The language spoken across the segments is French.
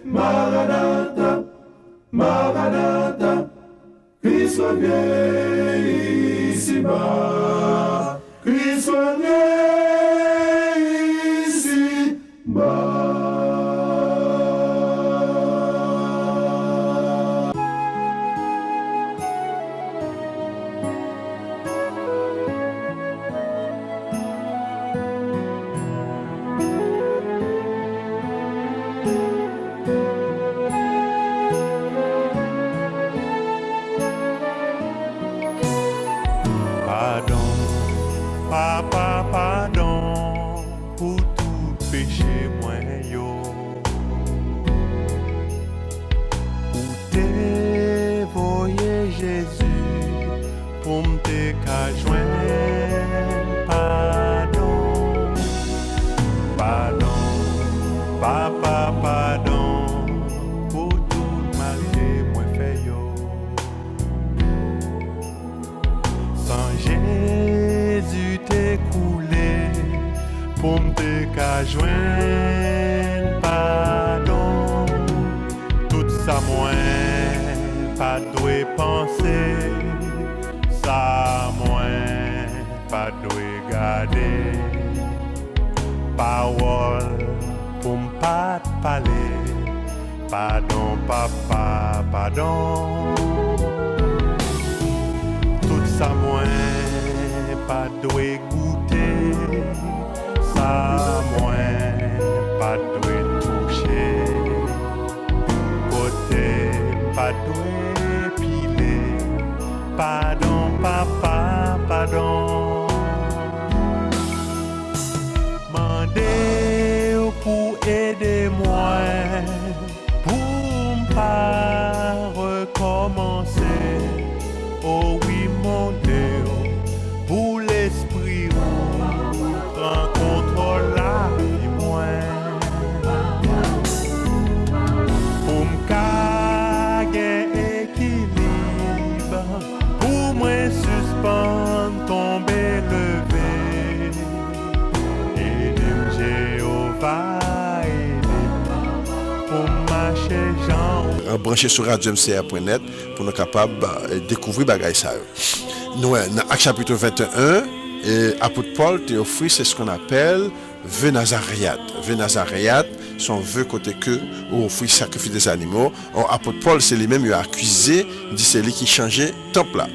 Maranatha, Maranatha, Christ revient ici-bas, Christ revient ici-bas. Papa, pardon pour tout péché moi yo. Ou t'es voyé Jésus pour m'te ka joindre. Pardon, pardon, papa, pardon pour tout mal que moi fait yo. Sans Jésus t'es coulé pour m'te ka joindre. Pardon, tout ça moi pas doué penser, ça moi pas doué garder. Parole pour m'pas parler. Pardon papa, pardon. Tout ça moi pas doué goûter, ça moi pas doué toucher, côté pas doué piler. Pardon papa, pardon. Mandez pour aider moi, pour pas recommencer. Oh oui mon Dieu, pour l'esprit prend contrôle la vie moi. Pour m'caguer équilibre, pour moi suspendre, tomber, lever. Aide-moi Jéhovah, aide-moi pour marcher Jean. Branché sur radio-mca.net pour nous capables de découvrir bagay ça. Nous dans Acte chapitre 21 et apôtre Paul te offre c'est ce qu'on appelle vœu Nazaréat. Vœu Nazaréat son vœu côté que ou offrir sacrifice des animaux. Or apôtre Paul c'est lui-même il a accusé dit c'est lui qui changeait temple là.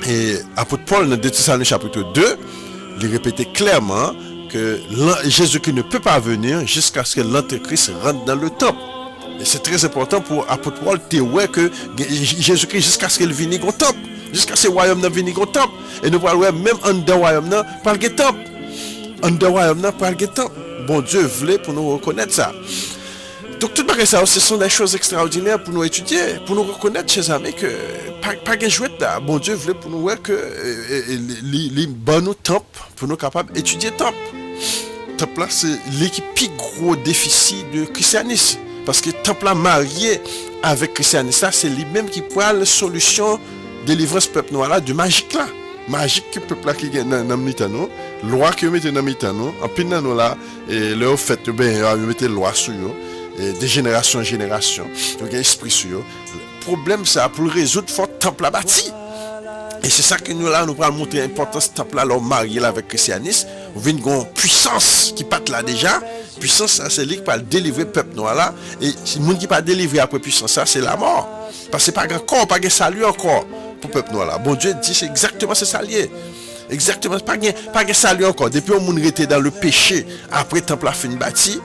Et apôtre Paul dans 2 Thessaloniciens chapitre 2, il répétait clairement que Jésus-Christ ne peut pas venir jusqu'à ce que l'antéchrist rentre dans le temple. Et c'est très important pour apôtre Paul de voir que Jésus-Christ jusqu'à ce qu'il vienne au temple, jusqu'à ce royaume vienne au temple. Et nous voyons même en dedans royaume pas le temple. En dedans royaume pas le temple. Bon Dieu voulait pour nous reconnaître ça. Donc tout ça, ce sont des choses extraordinaires pour nous étudier, pour nous reconnaître, chers amis, que pas de jouet là. Bon Dieu voulait pour nous voir que les bons temple pour nous capables d'étudier temple. Temple là c'est l'équipe plus gros déficit de christianisme. Parce que temple là marié avec christianisme, c'est lui-même qui prend la solution de délivrance peuple noir là, de magique là. Magique que peuple là qui est dans mitano, loi que mettez dans mitano, en pinant nous là, et leur fait ben mettez loi sur eux, et de génération en génération, donc esprit sur eux. Le problème ça pour le résoudre faut temple là bâti. Et c'est ça que nous là nous allons montrer l'importance temple là leur marié là avec christianisme, on vient une puissance qui part là déjà. Puissance ça c'est lui qui va délivrer peuple noir là et si le monde qui pas délivrer après puissance ça c'est la mort parce que pas encore pas de salut encore pour peuple noir là. Bon Dieu dit c'est exactement c'est ça lié. Exactement pas de salut encore depuis on monde était dans le péché après temple a fini bâti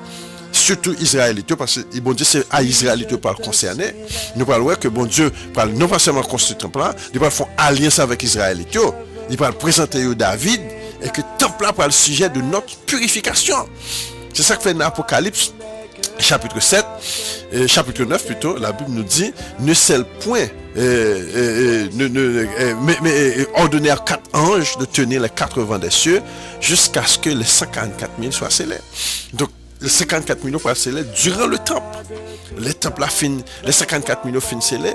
surtout israélites parce que bon Dieu c'est à israélites pas concerné. Nous parlons que bon Dieu parle non pas seulement construire temple là, il va faire alliance avec israélites. Il va présenter David et que temple là pour le sujet de notre purification. C'est ça que fait dans l'Apocalypse, chapitre 7, chapitre 9 plutôt, la Bible nous dit, ne scelle point, mais ordonner à 4 anges de tenir les 4 vents des cieux jusqu'à ce que les 144 000 soient scellés. Donc, les 54 millions pour sceller durant le temple. Les temples là fin, les 54 millions fin scellés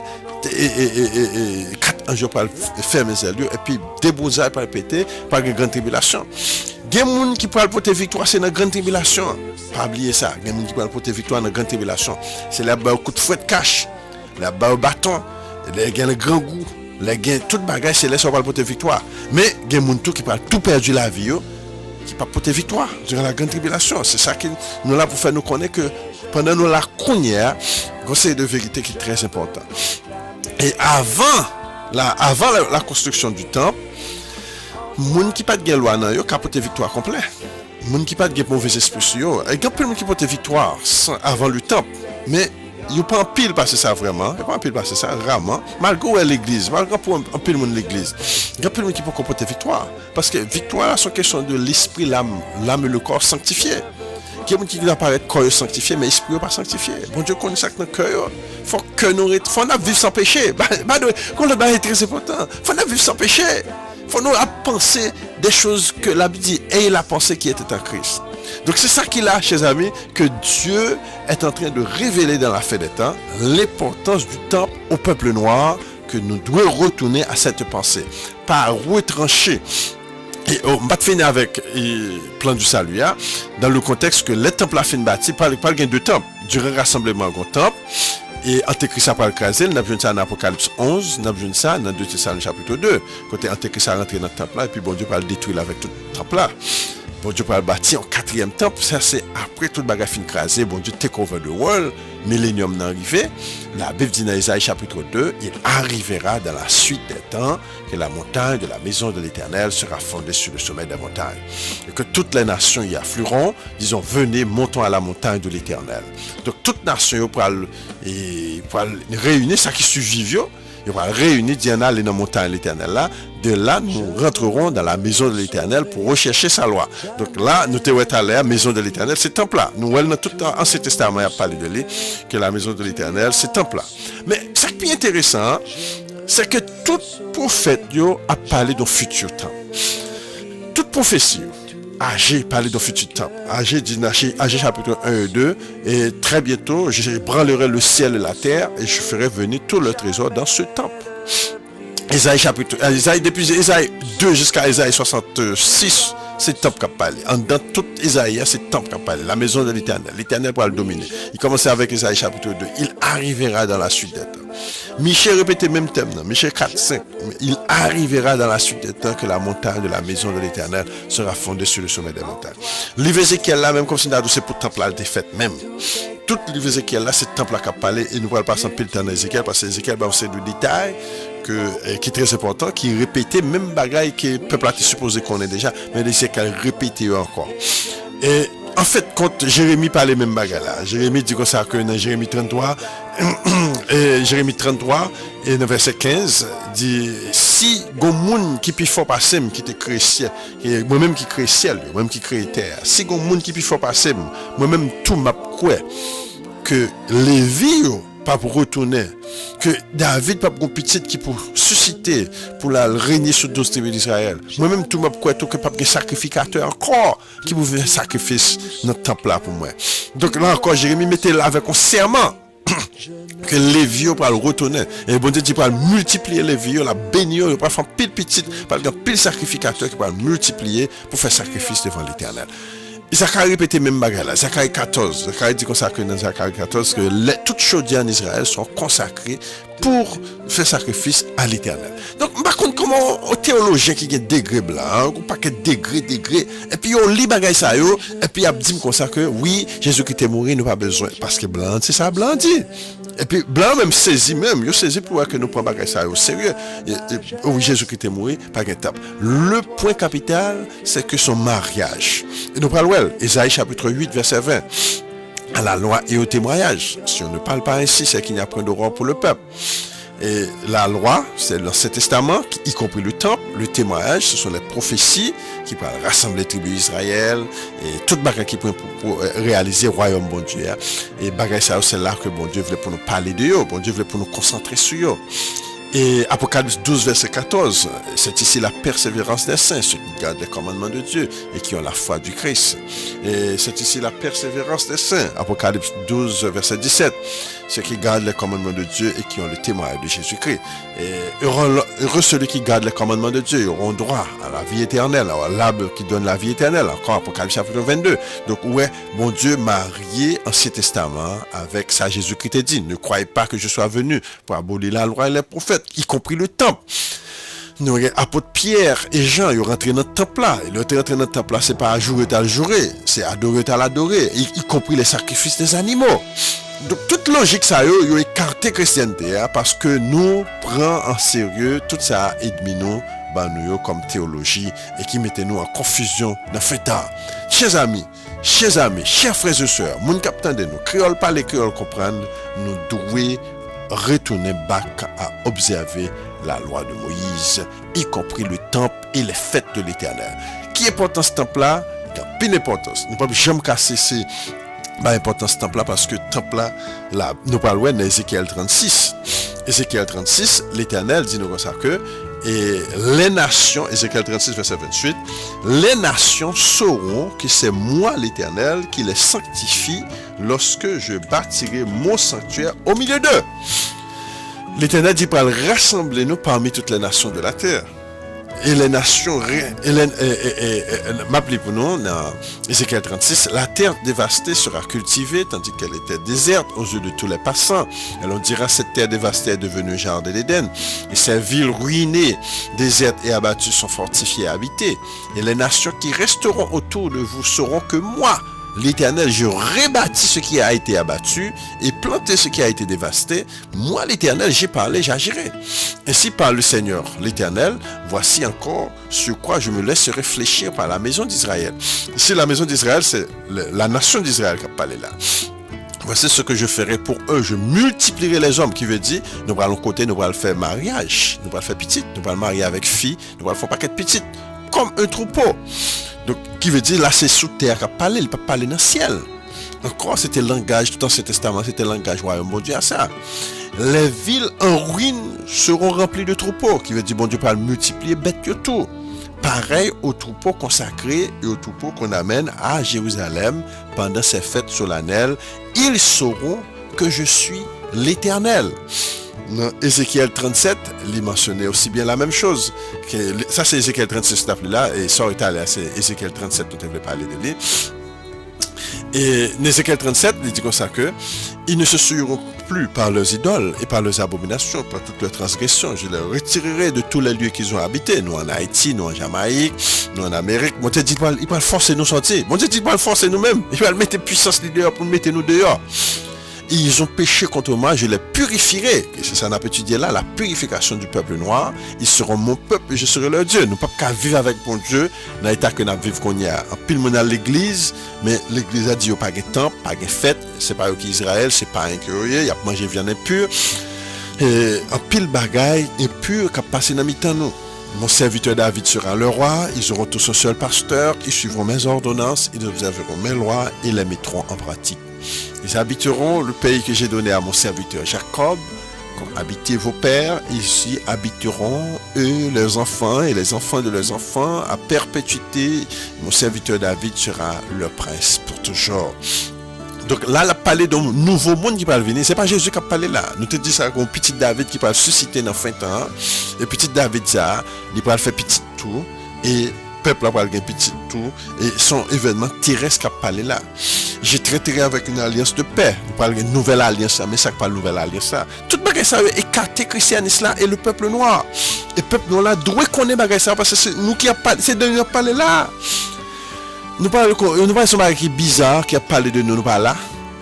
et 4 anges pour fermer les yeux et puis des bousailles pour péter par une grande tribulation. Il y a des gens qui peuvent porter victoire, c'est dans la grande tribulation. Pas oublier ça. Il y a des gens qui peuvent porter victoire dans la grande tribulation. C'est là-bas au coup de fouet de cache, là-bas au bâton, il y a le grand goût, il y a tout le bagage, c'est là qu'on va porter victoire. Mais il y a des gens qui peuvent tout perdre la vie, qui peuvent porter victoire durant la grande tribulation. C'est ça qui nous là pour faire nous connaître que pendant nous la cournière, c'est de vérité qui est très important. Et avant la construction du temple, moun qui pas de loi nan yo capote victoire complet. Moun qui pas de mauvais esprit yo, il y a plein de monde qui porte victoire avant le temple, mais yo pas en pile passer ça vraiment, yo pas en pile passer ça rarement, malgré l'église, malgré pour en pile monde l'église. Il y a plein de monde qui peut porter victoire parce que victoire c'est une question de l'esprit, l'âme et le corps sanctifié. Il y a des gens qui apparaissent corps sanctifié mais l'esprit n'est pas sanctifié. Bon Dieu connaît ça dans le cœur. Faut vivre sans péché. Quand le bail est très important, faut vivre sans péché. Faut nous penser des choses que la Bible dit et la pensée qui était en Christ. Donc c'est ça qu'il a, chers amis, que Dieu est en train de révéler dans la fin des temps, l'importance du temple au peuple noir, que nous devons retourner à cette pensée, pas retrancher. Et on va finir avec le plan du salut, hein, dans le contexte que les temples a fin bâti, pas gain de temple, durant le rassemblement au temple, et Antéchrist a pas le crasé, nous avons ça dans Apocalypse 11, nous avons ça dans 2 Thessaloniciens chapitre 2, côté Antéchrist a rentré dans le temple là, et puis bon Dieu va le détruire avec tout le temple là. Bon Dieu va le bâtir en 4e temple, ça c'est après tout le bagage fin crasé, bon Dieu take over the world, millénium n'est arrivé. La Bible dit dans Isaïe chapitre 2, il arrivera dans la suite des temps que la montagne de la maison de l'Éternel sera fondée sur le sommet des montagnes. Et que toutes les nations y afflueront, disons, venez, montons à la montagne de l'Éternel. Donc toute nation pour réunir ça qui survivent, il va réunir Diana dans la montagne de l'Éternel là. De là, nous rentrerons dans la maison de l'Éternel pour rechercher sa loi. Donc là, nous sommes allés à la maison de l'Éternel, c'est temple là. Nous, dans tout l'Ancien Testament, il y a parlé de lui, que la maison de l'Éternel, c'est temple là. Mais ce qui est intéressant, c'est que tout prophète a parlé d'un futur temps. Toute prophétie, Agé parlait d'un futur temps. Agé dit, Agé chapitre 1 et 2, et très bientôt, je branlerai le ciel et la terre, et je ferai venir tout le trésor dans ce temple. Depuis Isaïe 2 jusqu'à Isaïe 66, c'est le temple qui a parlé. Dans tout Isaïe, c'est le temple qui a parlé. La maison de l'Éternel. L'Éternel pourra le dominer. Il commençait avec Isaïe chapitre 2. Il arrivera dans la suite des temps. Michel répétait le même thème. Michel 4, 5. Il arrivera dans la suite des temps que la montagne de la maison de l'Éternel sera fondée sur le sommet des montagnes. Livre Ézéchiel là, même comme si on a c'est pour le temple là, le défaite même. Tout le livre Ézéchiel là, c'est le temple là qui a parlé. Et nous ne pourrons pas s'en pile dans Ézéchiel parce que Ézéchiel, c'est du détail. Qui est très important, qui répétait même bagaille que le peuple a supposé qu'on ait déjà, mais il sait qu'elle répétait encore. Et en fait, quand Jérémie parlait même bagaille là, Jérémie dit comme ça que dans Jérémie 33, Jérémie 33 et dans verset 15 dit si gon moun qui pi fort passer qui te crée ciel, moi-même qui crée ciel, moi-même qui crée terre, si gon moun qui pi fort passer, moi-même tout m'a quoi que les vies pas pour retourner, que David pas pour une petite qui pour susciter, pour la régner sur 12 tribus d'Israël. Moi-même, tout m'a quoi tout que pas un sacrificateur encore qui pour faire sacrifice dans le temple là pour moi. Donc là encore, Jérémie mettait là avec un serment que les vieux pour le retourner. Et bon Dieu dit pour multiplier les vieux, la bénir, pour faire pile petite, par exemple pile sacrificateur qui va multiplier pour faire sacrifice devant l'Éternel. Zacharie répétait même bagarre là. Zacharie 14. Zacharie dit consacré dans Zacharie 14 que toutes choses en Israël sont consacrées pour faire sacrifice à l'Éternel. Donc, par contre, comment aux théologiens qui ont des degrés blancs, ou pas que degré, et puis on lit bagaille ça yo, et puis il a dit comme ça que oui, Jésus qui était mort, nous pas besoin parce que blanc, c'est ça blanc dit. Et puis blanc même saisi même, yo saisi pour voir que nous prenons bagaille ça au sérieux. Oui, Jésus qui était mort, pas qu'un tape. Le point capital, c'est que son mariage. Et nous parlons Isaïe chapitre 8 verset 20. À la loi et au témoignage. Si on ne parle pas ainsi, c'est qu'il n'y a point d'aurore pour le peuple. Et la loi, c'est l'Ancien Testament, y compris le temple, le témoignage, ce sont les prophéties qui peuvent rassembler les tribus d'Israël et toute bagage qui pour réaliser le royaume bon Dieu. Et bagage ça, c'est là que bon Dieu voulait pour nous parler de eux, bon Dieu voulait pour nous concentrer sur eux. Et Apocalypse 12, verset 14, c'est ici la persévérance des saints, ceux qui gardent les commandements de Dieu et qui ont la foi du Christ. Et c'est ici la persévérance des saints, Apocalypse 12, verset 17, ceux qui gardent les commandements de Dieu et qui ont le témoignage de Jésus-Christ. Et heureux celui qui garde les commandements de Dieu, ils auront droit à la vie éternelle, à l'arbre qui donne la vie éternelle, encore Apocalypse chapitre 22. Donc, ouais, mon Dieu marié Ancien Testament avec ça, Jésus-Christ a dit, ne croyez pas que je sois venu pour abolir la loi et les prophètes, y compris le temple. Nous, apôtre Pierre et Jean, ils rentrent dans le temple là. Et le rentré dans le temple là, c'est pas à jouer à le jouer, c'est adorer à l'adorer, y compris les sacrifices des animaux. Donc toute logique ça yo écarté chrétienté hein, parce que nous prenons en sérieux tout ça et nous nous comme théologie et qui mettait nous en confusion dans fait tard. Chers amis, chers frères et sœurs, moun capitaine de nous, créole parler, créole comprendre, nous devons retourner back à observer la loi de Moïse, y compris le temple et les fêtes de l'Éternel. Qui est important ce temple-là? Il y a plein d'importance. Nous ne pouvons jamais casser l'importance ce temple-là parce que le temple-là, nous parlons dans Ézéchiel 36. Ézéchiel 36, l'Éternel dit nous comme ça que et les nations, Ézéchiel 36, verset 28, les nations sauront que c'est moi l'Éternel qui les sanctifie lorsque je bâtirai mon sanctuaire au milieu d'eux. L'Éternel dit pour rassembler nous parmi toutes les nations de la terre. Et les nations, m'appelez pour nous, dans Ézéchiel 36, la terre dévastée sera cultivée, tandis qu'elle était déserte aux yeux de tous les passants. Et l'on dira, cette terre dévastée est devenue jardin d'Éden. Et ces villes ruinées, désertes et abattues sont fortifiées et habitées. Et les nations qui resteront autour de vous sauront que moi, l'Éternel, je rebâtis ce qui a été abattu et planté ce qui a été dévasté. Moi, l'Éternel, j'ai parlé, j'agirai. Ainsi parle le Seigneur, l'Éternel. Voici encore sur quoi je me laisse réfléchir par la maison d'Israël. Ici, la maison d'Israël, c'est la nation d'Israël qui a parlé là. Voici ce que je ferai pour eux. Je multiplierai les hommes, qui veut dire, nous allons côté, nous allons faire mariage, nous allons faire petite, nous allons marier avec fille, nous allons faire paquet de petites, comme un troupeau. Donc, qui veut dire, là, c'est sous terre qu'il a parlé, il ne peut pas parler dans le ciel. Encore, c'était le langage, tout Ancien Testament, c'était le langage royaume, bon Dieu, à ça. Les villes en ruine seront remplies de troupeaux, qui veut dire, bon Dieu, peut multiplier bêtes que tout. Pareil aux troupeaux consacrés et aux troupeaux qu'on amène à Jérusalem pendant ces fêtes solennelles. Ils sauront que je suis l'Éternel. Dans Ézéchiel 37, il mentionnait aussi bien la même chose. Ça, c'est Ézéchiel 36, cet appelé-là, et ça, c'est Ézéchiel 37, dont on veut parler de lui. Et dans Ézéchiel 37, il dit comme ça que ils ne se souilleront plus par leurs idoles et par leurs abominations, par toutes leurs transgressions. Je les retirerai de tous les lieux qu'ils ont habités. Nous en Haïti, nous en Jamaïque, nous en Amérique. Mon Dieu dit, il va forcer nous sortir. Mon Dieu dit, il va forcer nous-mêmes. Il va mettre puissance dehors pour nous mettre nous dehors. Ils ont péché contre moi, je les purifierai. Et c'est ça qu'on a étudié là, la purification du peuple noir. Ils seront mon peuple et je serai leur Dieu. Nous ne pouvons pas vivre avec mon Dieu dans l'état que nous vivons qu'on y a. En pile, on a l'église, mais l'église a dit, il n'y a pas de temple, pas de fête. C'est pas qui Israël, c'est pas un curieux, il y a mangé viande impure. Et en pile bagaille impur qui a passé dans mi-temps nous. Mon serviteur David sera le roi, ils auront tous un seul pasteur, ils suivront mes ordonnances, ils observeront mes lois et les mettront en pratique. Ils habiteront le pays que j'ai donné à mon serviteur Jacob, comme habitaient vos pères, ici habiteront eux, leurs enfants et les enfants de leurs enfants à perpétuité. Mon serviteur David sera leur prince pour toujours. Donc là, la parler d'un nouveau monde qui va venir. C'est pas Jésus qui a parlé là. Nous te disons ça comme petit David qui va susciter dans fin temps. Et petit David ça, il va faire petit tout. Et peuple va faire petit tout. Et son événement terrestre qui a parlé là. J'ai traité avec une alliance de paix. Nous parlons d'une nouvelle alliance, mais ça pas une nouvelle alliance ça. Tout bagage ça écarté christianisme là et le peuple noir. Et le peuple noir là doit connaître bagage ça parce que c'est nous qui a parlé, c'est de nous parler là. Nous parlons de bagage qui est bizarre qui a parlé de nous pas là.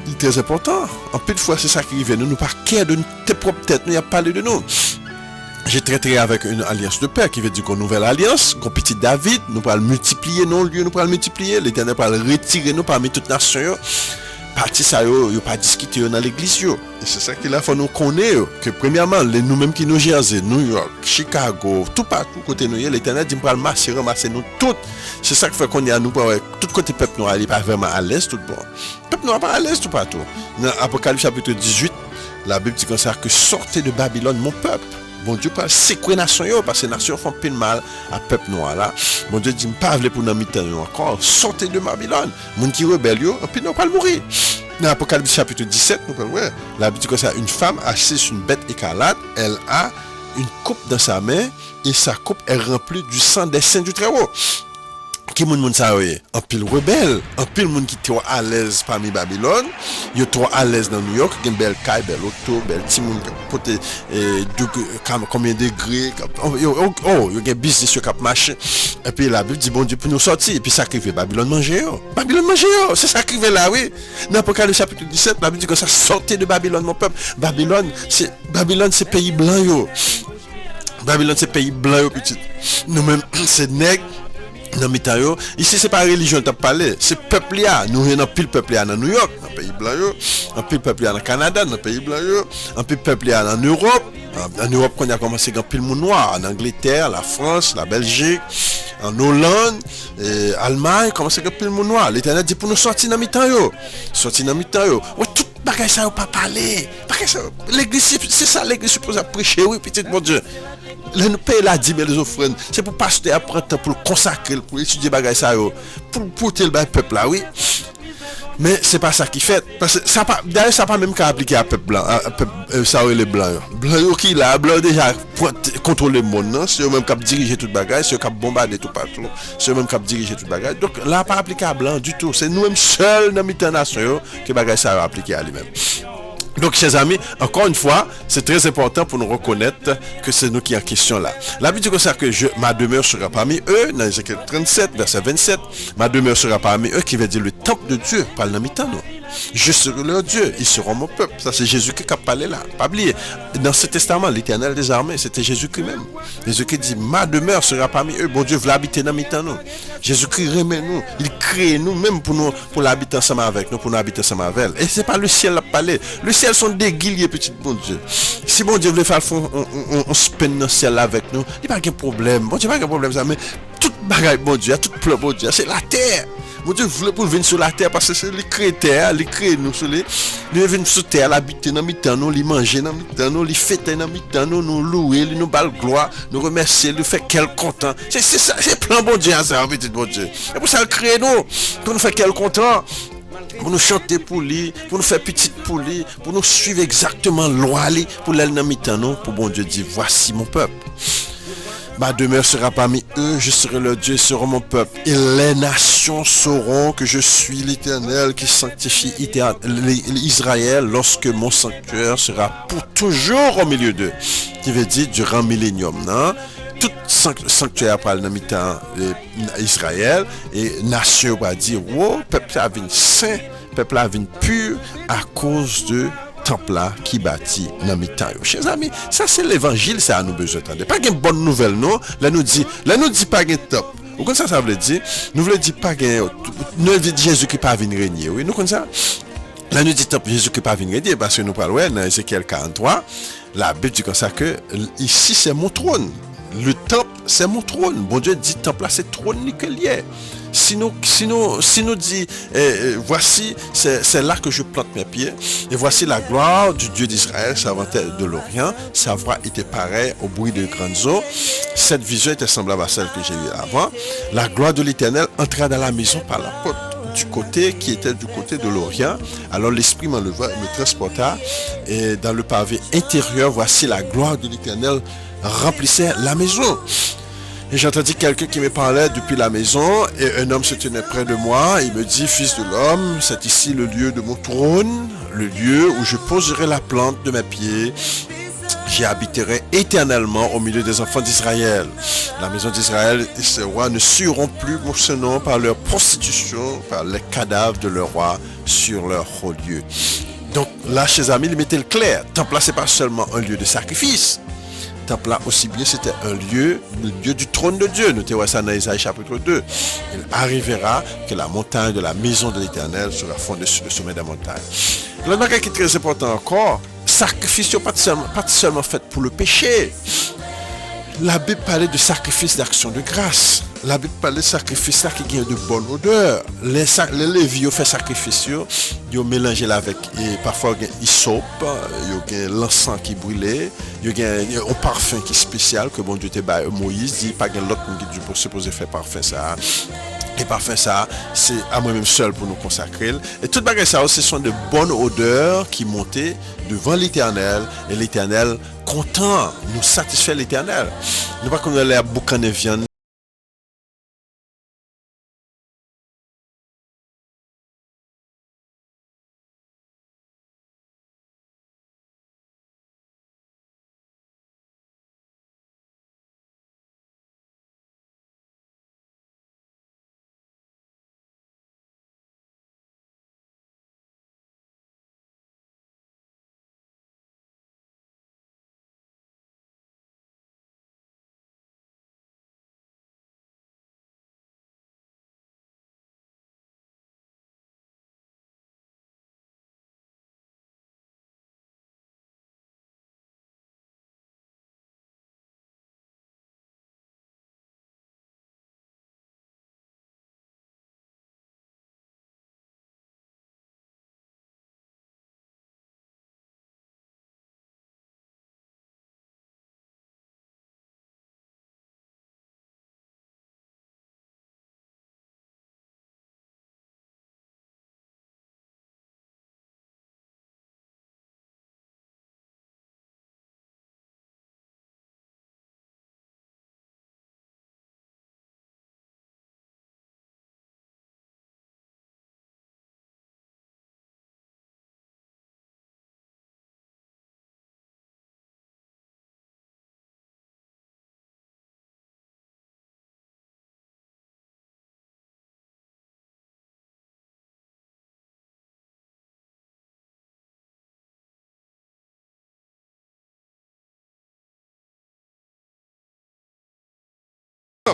Il est très important. En plus de fois c'est ça qui arrive nous pas care de notre propre tête, nous a parlé de nous. J'ai traité avec une alliance de paix qui veut dire qu'une nouvelle alliance, qu'on petit David, nous pourrons multiplier nos lieux, nous pourrons multiplier, l'Éternel pourra retirer nous parmi toutes les nations. Parti ça, il n'y a pas discuté dans l'église. Et c'est ça qu'il a faut nous connaître, que premièrement, nous-mêmes qui nous Jersey, New York, Chicago, tout partout, côté nous, l'Éternel dit qu'on va ramasser nous toutes. C'est ça qui fait qu'on est à nous, tout côté peuple noir, il n'est pas vraiment à l'aise tout bon. Le peuple noir n'est pas à l'aise tout partout. Dans Apocalypse chapitre 18, la Bible dit comme ça que sortez de Babylone, mon peuple. Bon Dieu pas sécouer nation yo parce que nation font pile mal à peuple noir là. Bon Dieu dit pas vle pour nan mitan encore, sortez de Babylone. Moun qui rebelle yo, puis non pas le mourir. Dans Apocalypse chapitre 17, nous parlons, ouais, la Bible dit que ça, une femme assise sur une bête écarlate, elle a une coupe dans sa main et sa coupe est remplie du sang des saints du Très-Haut. Qui moun ça ouais, un pile rebelle, un pile moun qui trop à l'aise parmi Babylone, yo trop à l'aise dans New York, gen belle caille, belle auto, belle ti moun qui pote combien de degrés, yo gen business yo k'ap marché. Et puis la Bible dit bon Dieu pour nous sortir et puis sacrifier Babylone manger yo. Babylone manger yo, c'est sacrifier là oui. Dans Apocalypse chapitre 17, la Bible dit que ça sortez de Babylone mon peuple. Babylone c'est pays blanc yo. Babylone c'est pays blanc yo petit. Nous même c'est nègre. Non mitayo, ici c'est pas religion t'as parlé, c'est peuple là, nous y a pile peuple là dans New York, dans pays blanc yo, un pile peuple là dans Canada, dans pays blanc yo, un pile peuple là en Europe. En Europe qu'on a commencé grand pile monde noir, en Angleterre, la France, la Belgique, en Hollande, Allemagne, commencé grand pile monde noir. L'Éternel dit pour nous sortir dans mitan yo. Sortir dans mitan yo. Ouais tout bagay ça yo pas parler. Bagay ça l'église c'est ça l'église suppose prêcher oui petit bon Dieu. Nous payons la dîme et les offrandes. C'est pour pasteur apprendre temps pour le consacrer, pour étudier bagay ça yo, pour porter le peuple là, oui. Mais c'est pas ça qui fait parce que ça pas d'ailleurs ça pas même qu'à appliquer à peuple blanc, ça les blancs. Blanc qui là, blanc déjà contrôler le monde, non, c'est eux même qui diriger toute bagay, c'est eux qui bombarder tout partout, c'est eux même qui diriger toute bagay. Donc là pas appliqué à blanc du tout, c'est nous même seuls dans mitan nation que bagay ça appliqué à lui-même. Donc, chers amis, encore une fois, c'est très important pour nous reconnaître que c'est nous qui en question là. La Bible dit comme ça que ma demeure sera parmi eux, dans Ézéchiel 37, verset 27, ma demeure sera parmi eux, qui veut dire le temple de Dieu, pas le mitan. Je serai leur Dieu, ils seront mon peuple. Ça, c'est Jésus-Christ qui a parlé là. Pas oublier. Dans ce testament, l'Éternel des armées, c'était Jésus-Christ même. Jésus-Christ dit, ma demeure sera parmi eux. Bon Dieu veut habiter dans mitan nous. Jésus-Christ remet nous. Il crée nous, même pour l'habiter ensemble avec nous, pour nous habiter ensemble avec elle. Et c'est pas le ciel qui a parlé. Le ciel sont des guilliers, petit bon Dieu. Si bon Dieu veut faire on se peine dans le ciel avec nous, il n'y a pas de problème. Bon Dieu, pas de problème ça, mais toute bagaille, bon Dieu, tout plan, bon Dieu, c'est la terre. Mon Dieu voulait pour venir sur la terre parce que c'est les créateurs, les créés nous sur les venir sur terre, l'habiter dans mitan nous, les manger dans mitan nous, les fêter dans mitan nous louer, nous bal gloire, nous remercier, nous faire quel content. C'est ça, c'est plein bon Dieu ça, petit bon Dieu. Et pour ça le créer nous, pour nous faire quel content. Pour nous chanter pour lui, pour nous faire petite pour lui, pour nous suivre exactement loi lui, pour l'aller dans mitan nous, pour bon Dieu dire voici mon peuple. Ma demeure sera parmi eux, je serai leur Dieu, ils seront mon peuple. Et les nations sauront que je suis l'Éternel qui sanctifie Israël lorsque mon sanctuaire sera pour toujours au milieu d'eux. Qui veut dire durant millénium, non? Tout sanctuaire parle dans mi-temps Israël et nation va dire, wow, peuple a vint saint, peuple a vint pur à cause de temple là qui bâtit dans mi-temps. Chers amis, ça c'est l'évangile, ça a nous besoin d'entendre. Pas une bonne nouvelle non, là nous dit pas un top. Vous connaissez ça veut dire? Nous voulons dire pas un nous dit Jésus qui pas venir régner. Oui, nous connaissons ça. Là nous dit temple Jésus qui pas venir régner parce que nous parlons dans Ézéchiel 43, la Bible dit comme ça que ici c'est mon trône. Le temple, c'est mon trône. Bon Dieu dit, temple là, c'est trône nickel. Si nous dit, voici, c'est là que je plante mes pieds. Et voici la gloire du Dieu d'Israël, servantel de l'Orient. Sa voix était pareille au bruit de grandes eaux. Cette vision était semblable à celle que j'ai eue avant. La gloire de l'Éternel entra dans la maison par la porte du côté qui était du côté de l'Orient. Alors l'Esprit m'enleva et me transporta. Et dans le pavé intérieur, voici la gloire de l'Éternel remplissait la maison. Et j'entendis quelqu'un qui me parlait depuis la maison, et un homme se tenait près de moi, il me dit, fils de l'homme, c'est ici le lieu de mon trône, le lieu où je poserai la plante de mes pieds, j'y habiterai éternellement au milieu des enfants d'Israël. La maison d'Israël et ses rois ne sueront plus mon nom par leur prostitution, par les cadavres de leurs rois sur leur haut lieu. Donc là, chers amis, il mettait le clair, temple là, c'est pas seulement un lieu de sacrifice. Temple là aussi bien c'était un lieu, le lieu du trône de Dieu. Nous voyons ça dans Isaïe chapitre 2. Il arrivera que la montagne de la maison de l'Éternel sera fondée sur le sommet de la montagne. Le bagage qui est très important encore, sacrifice pas seulement fait pour le péché. la Bible parlait de sacrifice d'action de grâce. La Bible parlait de sacrifice là qui gagne de bonne odeur. Les Lévi ont fait sacrifice, ils ont mélangé là avec, et parfois il y a hysope, il y a l'encens qui brûlait, il y a un parfum qui est spécial que bon Dieu te bat Moïse, dit pas qu'il y a l'autre qui pour supposer faire parfum ça. Et parfum ça, c'est à moi-même seul pour nous consacrer. Et tout bagage ça, ce sont de bonnes odeurs qui montaient devant l'Éternel. Et l'Éternel, content, nous satisfait l'Éternel. Nous pas qu'on a l'air boucan de viande.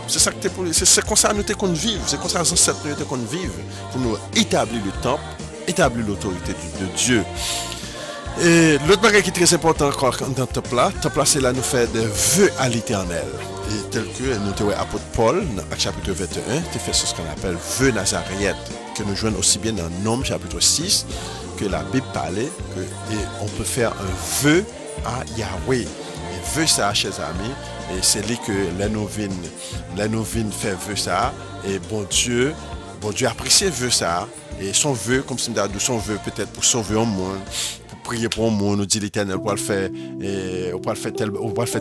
C'est comme ça que nous devons vivre, c'est comme ça que nous devons vivre pour nous établir le temple, établir l'autorité de Dieu. Et l'autre bagage qui est très important encore dans le temple là, c'est là nous faire des vœux à l'Éternel. Et tel que nous avons l'apôtre Paul, dans Actes chapitre 21, tu fait ce qu'on appelle vœux nazariètes, que nous joignons aussi bien dans Nombre chapitre 6, que la Bible parlait, et on peut faire un vœu à Yahweh. Et vœu ça, chers amis, et c'est là que la novine fait vœu ça, et bon Dieu apprécie vœu ça, et son vœu, comme si nous son vœu peut-être pour sauver un monde, pour prier pour un monde, nous dit l'Éternel, on va le faire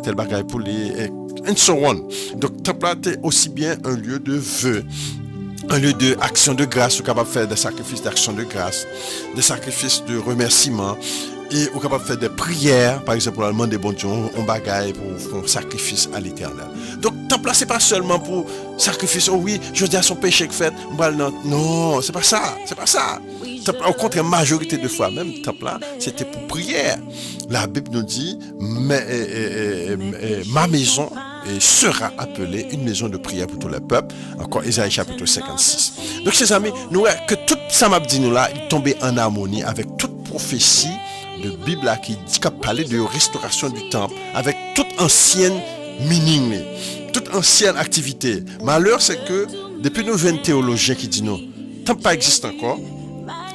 tel bagage pour lui, et so on. Donc, temple là, c'est aussi bien un lieu de vœu, un lieu d'action de grâce, où capable de faire des sacrifices d'action de grâce, des sacrifices de remerciement, et on est capable de faire des prières, par exemple, pour demander bon Dieu, on bagaille pour faire un sacrifice à l'Éternel. Donc, temple là, c'est pas seulement pour sacrifice, oh oui, je dis à son péché que fait, non, c'est pas ça. Au contraire, majorité de fois, même temple là, c'était pour prière. La Bible nous dit, ma maison sera appelée une maison de prière pour tout le peuple. Encore Isaïe chapitre 56. Donc, chers amis, nous que tout ça m'a dit nous là, il tombait en harmonie avec toute prophétie de Bible là, qui parlait de restauration du temple, avec toute ancienne meaning, toute ancienne activité. Malheur, c'est que depuis nous venons théologiens qui disent non, le temple pas existe encore.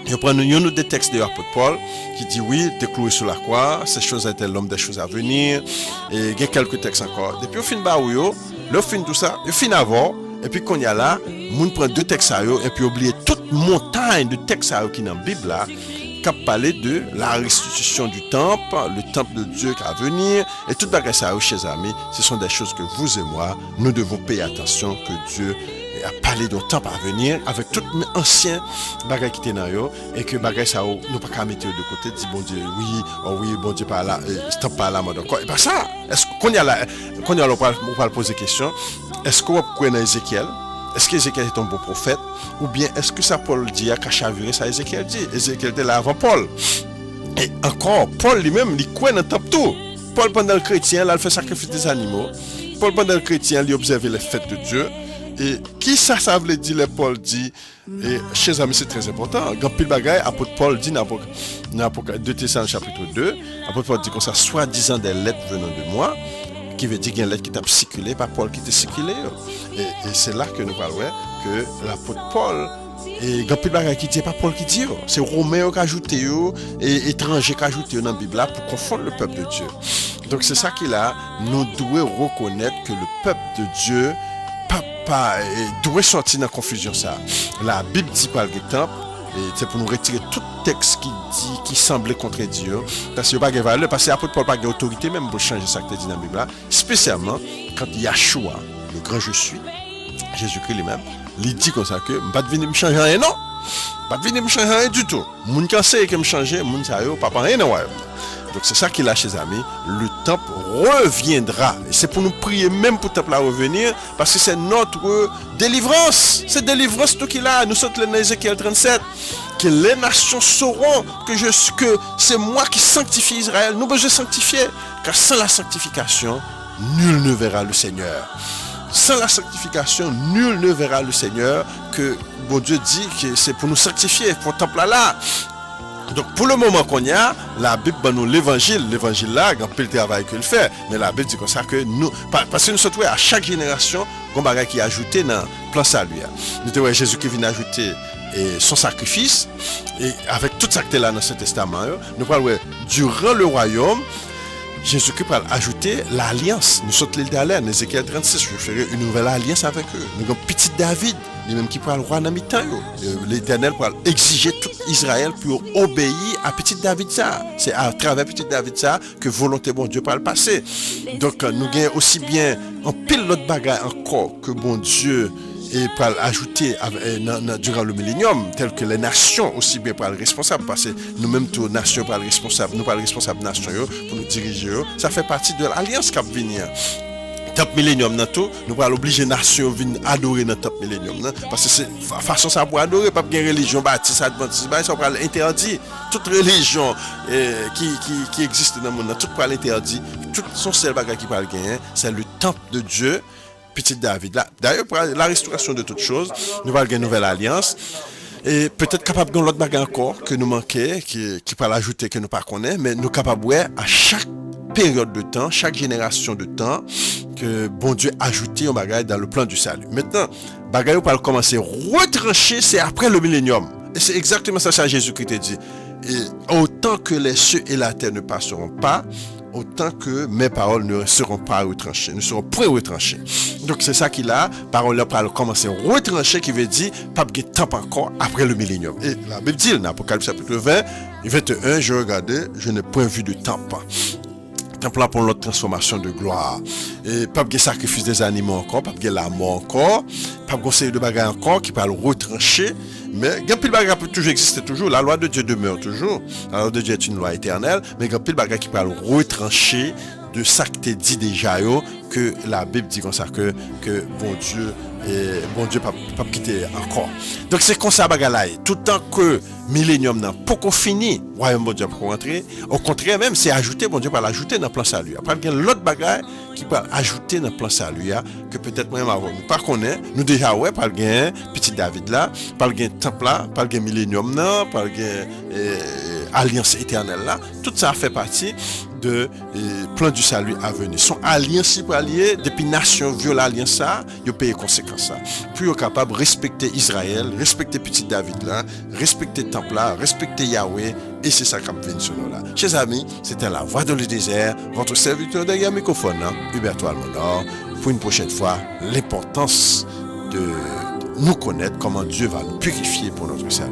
Et on prend des textes de l'apôtre Paul qui dit oui, décloué sur la croix, ces choses étaient l'homme des choses à venir. Et il y a quelques textes encore. Depuis au fin de le fin tout ça, le fin avant, et puis quand il y a là, on prend deux textes à eux, et puis oublier toute montagne de textes à eux qui dans la Bible là, qui a parlé de la restitution du temple, le temple de Dieu qui va venir, et tout bagage ça, chers amis, ce sont des choses que vous et moi, nous devons payer attention, que Dieu a parlé d'un temple à venir, avec tout ancien bagage qui était dans eux, et que bagage ça, nous pas qu'à mettre de côté, dit bon Dieu, oui, bon Dieu pas là, stop pas là, et pas ça, est-ce qu'on y a là, on va poser question, est-ce qu'on va couper dans Ézéchiel? Est-ce qu'Ézéchiel est un bon prophète? Ou bien est-ce que ça Paul dit à chaviré ça Ézéchiel dit? Ézéchiel était là avant Paul. Et encore, Paul lui-même, il croit dans le temple tout. Paul pendant le chrétien, là, il fait sacrifice des animaux. Paul pendant le chrétien, il observait les fêtes de Dieu. Et qui ça veut dire, les Paul dit, et chers amis, c'est très important. Quand pile bagaille, apôtre Paul dit dans 2 Thessaloniciens chapitre 2, apôtre Paul dit comme ça, soi-disant des lettres venant de moi, qui veut dire qu'il y a une lettre qui t'a circulé, pas Paul qui t'a circulé. Et c'est là que nous parlons que l'apôtre Paul, et quand il y a qui dit, pas Paul qui dit, c'est Romain qui a ajouté, et étranger qui a ajouté dans la Bible pour confondre le peuple de Dieu. Donc c'est ça qu'il a, nous devons reconnaître que le peuple de Dieu doit sortir dans la confusion ça. La Bible dit par le temple, et c'est pour nous retirer tout texte qui semblait contredire, parce qu'il n'y a pas de valeur, parce que l'apôtre Paul n'a pas d'autorité même pour changer ça que dit dans la Bible, spécialement quand Yahshua, le grand je suis, Jésus-Christ lui-même, il dit comme ça que je ne vais pas venir me changer rien, non, je ne vais pas venir me changer rien du tout. Les gens qui essaient de me changer, les gens qui ne pas rien dans le royaume. Donc c'est ça qu'il a, chers amis, le temple reviendra. Et c'est pour nous prier même pour le temple à revenir, parce que c'est notre délivrance. C'est délivrance tout qu'il a. Nous sommes dans Ézéchiel 37, que les nations sauront que c'est moi qui sanctifie Israël. Nous besoin sanctifier, car sans la sanctification, nul ne verra le Seigneur. Sans la sanctification, nul ne verra le Seigneur, que bon Dieu dit que c'est pour nous sanctifier, pour le temple là. Donc pour le moment qu'on y a, la Bible nous l'évangile là, il y a un peu de travail qu'il fait, mais la Bible dit comme ça que nous, parce que nous sommes à chaque génération, un bagage qui est ajouté dans le plan salut. Nous avons Jésus qui vient ajouter son sacrifice, et avec tout ça qui est là dans ce testament, nous parlons durant le royaume, Jésus-Christ va ajouter l'alliance. Nous sommes l'île d'Allen, Ézéchiel 36, je ferai une nouvelle alliance avec eux. Nous avons petit David, lui-même qui pourra le roi dans mi-temps. L'Éternel pourra exiger tout Israël pour obéir à petit David ça. C'est à travers petit David ça que volonté bon Dieu pourra le passer. Donc nous avons aussi bien un pile l'autre bagage encore que bon Dieu et pour ajouter durant le millénium, tel que les nations aussi bien pour être responsables, parce que nous-mêmes, tous nations pour être responsables, nous pas responsables nations pour nous diriger, ça fait partie de l'alliance qui va venir. Top millénium, nous allons obliger les nations à venir adorer notre top millénium, parce que c'est façon ça pour adorer, pas bien religion baptiste, adventiste, ça va interdire. Toute religion qui existe dans le monde, tout pour l'interdit, tout son seul bagage qui va gagner, c'est le temple de Dieu. Petit David. Là, d'ailleurs, pour la restauration de toutes choses, nous allons avoir une nouvelle alliance. Et peut-être capable de l'autre bagage encore que nous manquait, qui peut l'ajouter que nous ne connaissons pas, mais nous sommes capables à chaque période de temps, chaque génération de temps, que bon Dieu a ajouté un bagage dans le plan du salut. Maintenant, bagage va commencer à retrancher, c'est après le millénium. Et c'est exactement ça que Jésus-Christ a dit. Et autant que les cieux et la terre ne passeront pas, autant que mes paroles ne seront pas retranchées, ne seront point retranchées. Donc c'est ça qu'il a, parole pour commencer à retrancher, qui veut dire, pas de temps encore après le millénium. Et la Bible dit, dans Apocalypse chapitre 20, 21, je regardais, je n'ai point vu de temple. Temple là pour notre transformation de gloire. Et pas de sacrifice des animaux encore, pas de la mort encore, pas de conseil de bagages encore qui parle retrancher. Mais il y a plus de bagages qui peut toujours exister toujours. La loi de Dieu demeure toujours. La loi de Dieu est une loi éternelle, mais il y a plus de bagages qui parle retrancher de ça que tu dit déjà, que la Bible dit comme ça que bon Dieu pas quitter encore. Donc c'est comme ça bagala. Tout temps que millénium n'a pas qu'on fini, royaume bon Dieu pour rentrer, au contraire même c'est ajouté, bon Dieu va l'ajouter dans le plan salut. Après il y a l'autre bagage qui peut ajouter dans le plan salut que peut-être même avant nous pas connaît, nous déjà par gain petit David là, par gain temple là, par gain millénium là, par gain alliance éternelle là, tout ça fait partie de plan du salut à venir. Son alliance pour allier depuis nation viole l'alliance ça, ils payent conséquences ça. Puis ils sont capables de respecter Israël, respecter petit David là, respecter le temple là, respecter Yahweh, et c'est ça qui vient sur nous là. Chers amis, c'était la voix dans le désert, votre serviteur derrière le microphone, Huberto Almonor, pour une prochaine fois, l'importance de nous connaître comment Dieu va nous purifier pour notre salut.